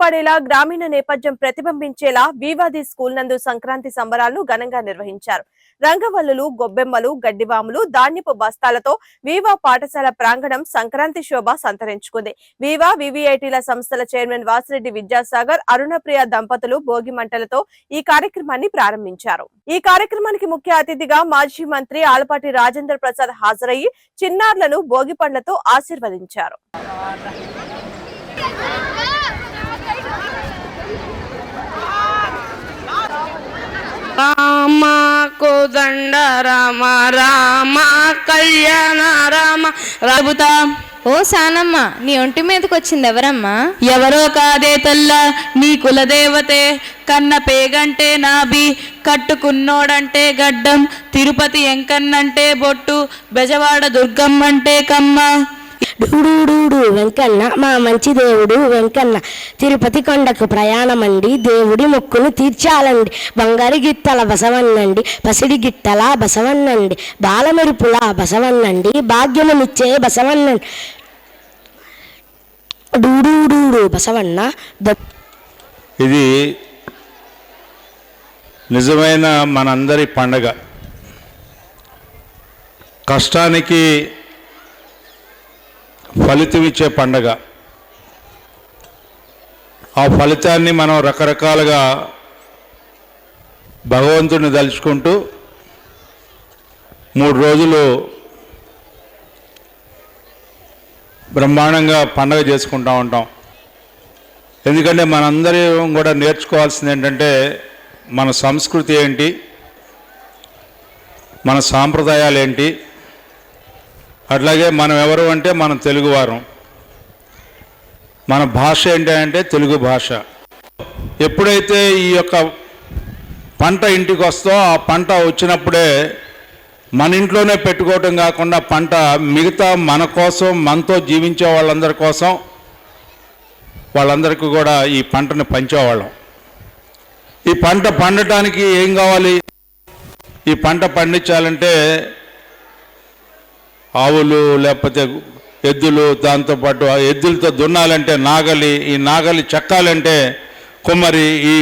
ఉట్టిపడేలా గ్రామీణ నేపథ్యం ప్రతిబింబించేలా వివాది స్కూల్ నందు సంక్రాంతి సంబరాలను ఘనంగా నిర్వహించారు. రంగవల్లులు, గొబ్బెమ్మలు, గడ్డివాములు, ధాన్యపు బస్తాలతో వీవా పాఠశాల ప్రాంగణం సంక్రాంతి శోభ సంతరించుకుంది. వీవా వివిఐటీల సంస్థల చైర్మన్ వాసిరెడ్డి విద్యాసాగర్, అరుణప్రియ దంపతులు భోగి మంటలతో ఈ కార్యక్రమాన్ని ప్రారంభించారు. ఈ కార్యక్రమానికి ముఖ్య అతిథిగా మాజీ మంత్రి ఆలపాటి రాజేంద్ర ప్రసాద్ హాజరయ్యి చిన్నారులను భోగి పండ్లతో ఆశీర్వదించారు. రామ కోదండ రామ రామ కళ్యాణ రామ రాబుతా. ఓ సానమ్మ, నీ ఒంటి మీదకి వచ్చింది ఎవరమ్మా? ఎవరో కాదే తల్ల, నీ కులదేవతే. కన్న పేగంటే నాభి, కట్టుకున్నోడంటే గడ్డం, తిరుపతి ఎంకన్నంటే బొట్టు, బెజవాడ దుర్గమ్మంటే కమ్మ. డూడూడూడు వెంకన్న మా మంచి దేవుడు వెంకన్న, తిరుపతి కొండకు ప్రయాణమండి, దేవుడి మొక్కును తీర్చాలండి. బంగారు గిత్తల బసవన్నండి, పసిడి గిట్టల బసవన్నండి, బాలమెరుపుల బసవన్నండి, భాగ్యమునిచ్చే బసవన్నండి. డూడూడూడు బసవన్న. ఇది నిజమైన మనందరి పండగ. కష్టానికి ఫలితం ఇచ్చే పండగ. ఆ ఫలితాన్ని మనం రకరకాలుగా భగవంతుడిని తలుచుకుంటూ 3 రోజులు బ్రహ్మాండంగా పండగ చేసుకుంటూ ఉంటాం. ఎందుకంటే మనందరం కూడా నేర్చుకోవాల్సింది ఏంటంటే మన సంస్కృతి ఏంటి, మన సాంప్రదాయాలు ఏంటి, అట్లాగే మనం ఎవరు అంటే మనం తెలుగువారం, మన భాష ఏంటి అంటే తెలుగు భాష. ఎప్పుడైతే ఈ యొక్క పంట ఇంటికి వస్తో ఆ పంట వచ్చినప్పుడే మన ఇంట్లోనే పెట్టుకోవటం కాకుండా పంట మిగతా మన కోసం, మనతో జీవించే వాళ్ళందరి కోసం, వాళ్ళందరికీ కూడా ఈ పంటను పంచేవాళ్ళం. ఈ పంట పండటానికి ఏం కావాలి? ఈ పంట పండించాలంటే ఆవులు లేకపోతే ఎద్దులు, దాంతోపాటు ఎద్దులతో దున్నాలంటే నాగలి, ఈ నాగలి చెక్కాలంటే కుమ్మరి, ఈ